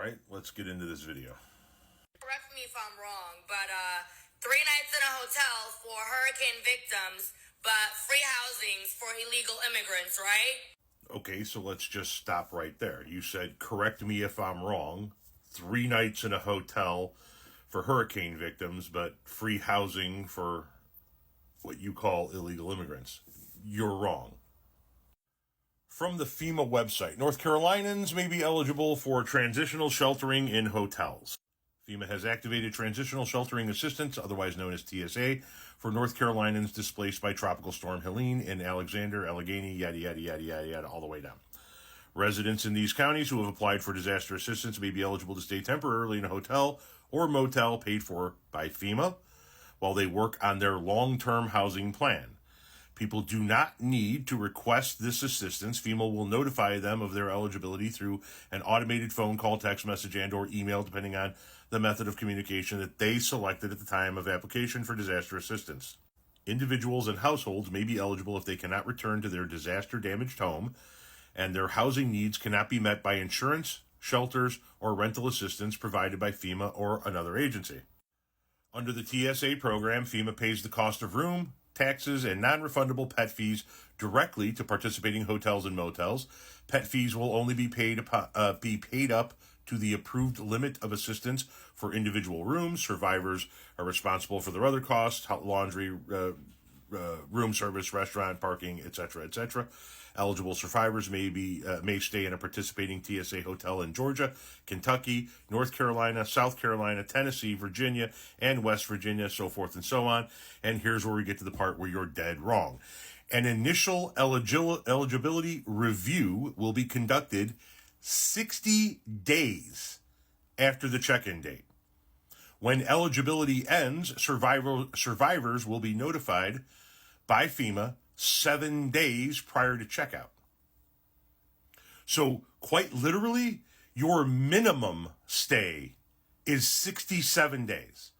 right, let's get into this video. Correct me if I'm wrong, but 3 nights in a hotel for hurricane victims, but free housings for illegal immigrants, right? Okay, so let's just stop right there. You said, correct me if I'm wrong, 3 nights in a hotel for hurricane victims, but free housing for what you call illegal immigrants. You're wrong. From the FEMA website, North Carolinians may be eligible for transitional sheltering in hotels. FEMA has activated Transitional Sheltering Assistance, otherwise known as TSA, for North Carolinians displaced by Tropical Storm Helene in Alexander, Allegheny, yada, yada, yada, yada, yada, all the way down. Residents in these counties who have applied for disaster assistance may be eligible to stay temporarily in a hotel or motel paid for by FEMA while they work on their long-term housing plan. People do not need to request this assistance. FEMA will notify them of their eligibility through an automated phone call, text message, and or email, depending on the method of communication that they selected at the time of application for disaster assistance. Individuals and households may be eligible if they cannot return to their disaster-damaged home and their housing needs cannot be met by insurance, shelters, or rental assistance provided by FEMA or another agency. Under the TSA program, FEMA pays the cost of room, taxes, and non-refundable pet fees directly to participating hotels and motels. Pet fees will only be paid up to the approved limit of assistance for individual rooms. Survivors are responsible for their other costs, laundry, room service, restaurant, parking, etc., etc. Eligible survivors may stay in a participating TSA hotel in Georgia, Kentucky, North Carolina, South Carolina, Tennessee, Virginia, and West Virginia, so forth and so on. And here's where we get to the part where you're dead wrong. An initial eligibility review will be conducted 60 days after the check-in date. When eligibility ends, survivors will be notified by FEMA 7 days prior to checkout. So, quite literally, your minimum stay is 67 days.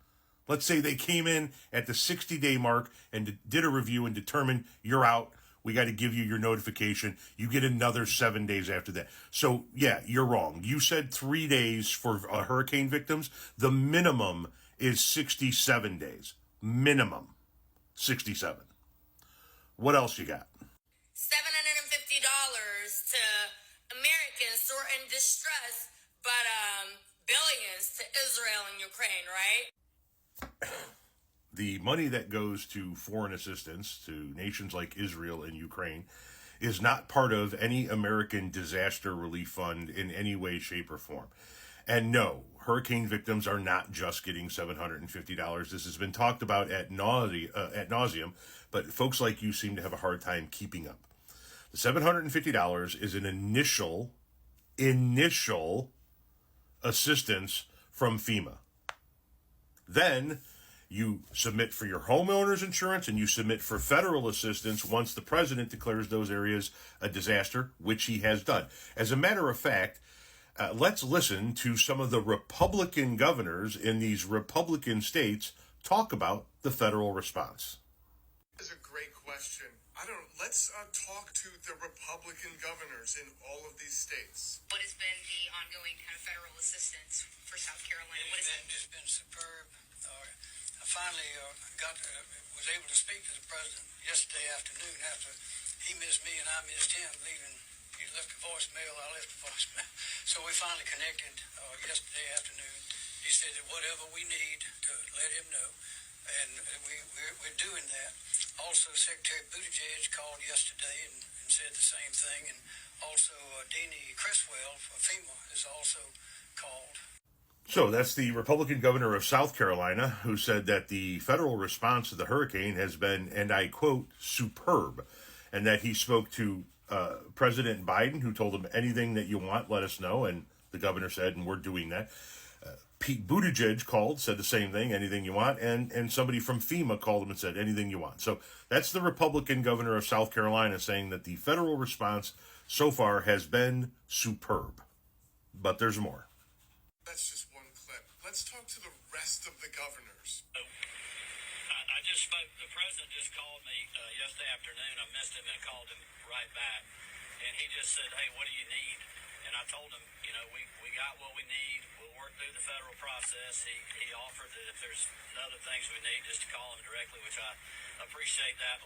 Let's say they came in at the 60-day mark and did a review and determined you're out. We got to give you your notification. You get another 7 days after that. So, yeah, you're wrong. You said 3 days for hurricane victims. The minimum is 67 days. Minimum 67. What else you got? $750 to Americans who are in distress, but billions to Israel and Ukraine, right? The money that goes to foreign assistance to nations like Israel and Ukraine is not part of any American disaster relief fund in any way, shape, or form. And no, hurricane victims are not just getting $750. This has been talked about ad nauseum, but folks like you seem to have a hard time keeping up. The $750 is an initial assistance from FEMA. Then you submit for your homeowner's insurance and you submit for federal assistance once the president declares those areas a disaster, which he has done. As a matter of fact, let's listen to some of the Republican governors in these Republican states talk about the federal response. This is a great question. Let's talk to the Republican governors in all of these states. What has been the ongoing kind of federal assistance for South Carolina? It's been superb. I finally was able to speak to the president yesterday afternoon after he missed me and I missed him leaving. He left a voicemail, I left a voicemail. So we finally connected yesterday afternoon. He said that whatever we need to let him know, and we're doing that. Also, Secretary Buttigieg called yesterday and said the same thing, and also Deanie Criswell for FEMA is also called. So that's the Republican governor of South Carolina who said that the federal response to the hurricane has been, and I quote, superb, and that he spoke to President Biden, who told him anything that you want, let us know, and the governor said, and we're doing that. Pete Buttigieg called, said the same thing, anything you want, and somebody from FEMA called him and said anything you want. So that's the Republican governor of South Carolina saying that the federal response so far has been superb. But there's more. That's just one clip. Let's talk to the rest of the governors. I just spoke, the president just called me yesterday afternoon. I missed him and called him right back. And he just said, hey, what do you need? And I told him, we got what we need. process. He offered that if there's other things we need, just to call him directly, which I appreciate that.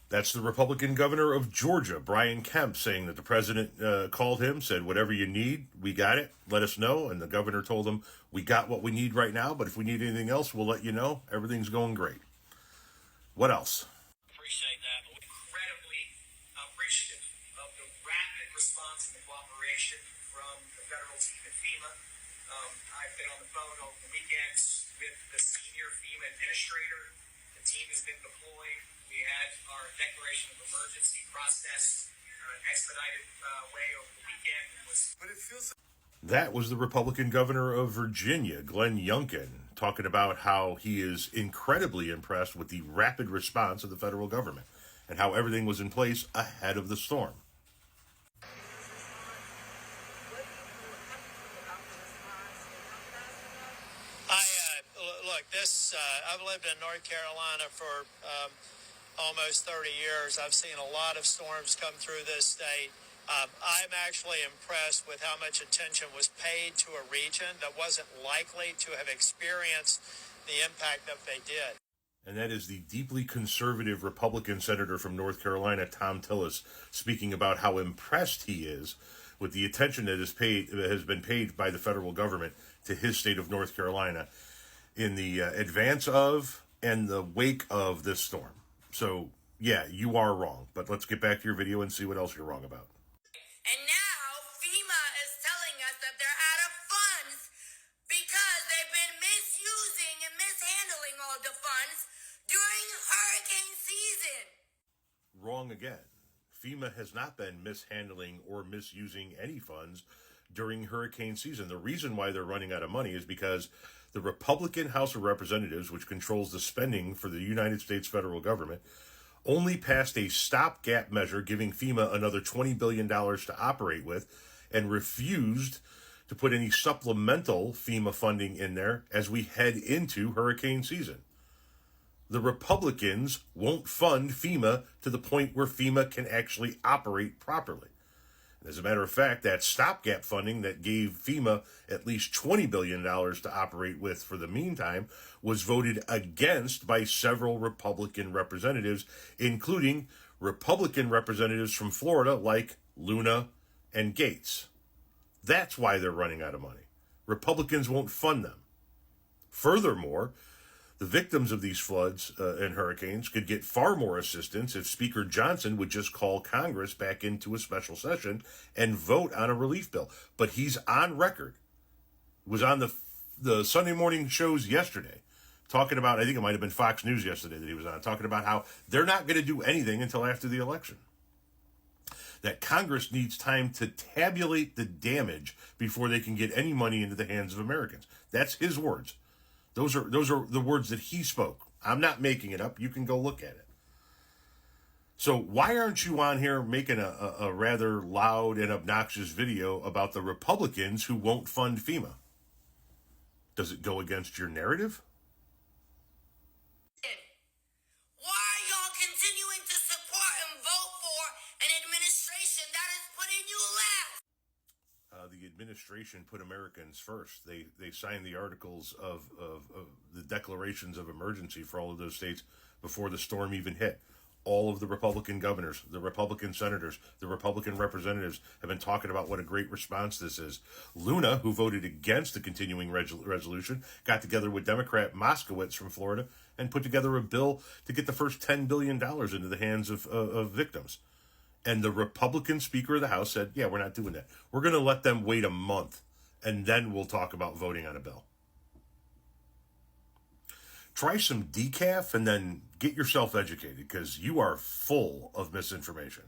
That's the Republican governor of Georgia, Brian Kemp, saying that the president called him, said, whatever you need, we got it, let us know. And the governor told him, we got what we need right now, but if we need anything else, we'll let you know. Everything's going great. What else? Appreciate that. Incredibly appreciative of the rapid response and the cooperation from the federal team at FEMA. I've been on the phone over the weekends with the senior FEMA administrator. The team has been deployed. We had our declaration of emergency processed in an expedited way over the weekend. But it feels That was the Republican governor of Virginia, Glenn Youngkin, talking about how he is incredibly impressed with the rapid response of the federal government and how everything was in place ahead of the storm. Look, I've lived in North Carolina for almost 30 years. I've seen a lot of storms come through this state. I'm actually impressed with how much attention was paid to a region that wasn't likely to have experienced the impact that they did. And that is the deeply conservative Republican senator from North Carolina, Thom Tillis, speaking about how impressed he is with the attention that has been paid by the federal government to his state of North Carolina in the advance of and the wake of this storm. So, yeah, you are wrong. But let's get back to your video and see what else you're wrong about. And now FEMA is telling us that they're out of funds because they've been misusing and mishandling all the funds during hurricane season. Wrong again. FEMA has not been mishandling or misusing any funds during hurricane season. The reason why they're running out of money is because the Republican House of Representatives, which controls the spending for the United States federal government, only passed a stopgap measure giving FEMA another $20 billion to operate with and refused to put any supplemental FEMA funding in there as we head into hurricane season. The Republicans won't fund FEMA to the point where FEMA can actually operate properly. As a matter of fact, that stopgap funding that gave FEMA at least $20 billion to operate with for the meantime was voted against by several Republican representatives, including Republican representatives from Florida like Luna and Gates. That's why they're running out of money. Republicans won't fund them. Furthermore, the victims of these floods and hurricanes could get far more assistance if Speaker Johnson would just call Congress back into a special session and vote on a relief bill. But he's on record. Was on the Sunday morning shows yesterday talking about, I think it might have been Fox News yesterday that he was on, talking about how they're not going to do anything until after the election. That Congress needs time to tabulate the damage before they can get any money into the hands of Americans. That's his words. Those are the words that he spoke. I'm not making it up. You can go look at it. So why aren't you on here making a rather loud and obnoxious video about the Republicans who won't fund FEMA? Does it go against your narrative? Why are y'all continuing to support and vote for an administration that is putting you last? The administration put Americans first. They signed the articles of the declarations of emergency for all of those states before the storm even hit. All of the Republican governors, the Republican senators, the Republican representatives have been talking about what a great response this is. Luna, who voted against the continuing resolution, got together with Democrat Moskowitz from Florida and put together a bill to get the first $10 billion into the hands of victims. And the Republican Speaker of the House said, yeah, we're not doing that. We're going to let them wait a month, and then we'll talk about voting on a bill. Try some decaf and then get yourself educated, because you are full of misinformation.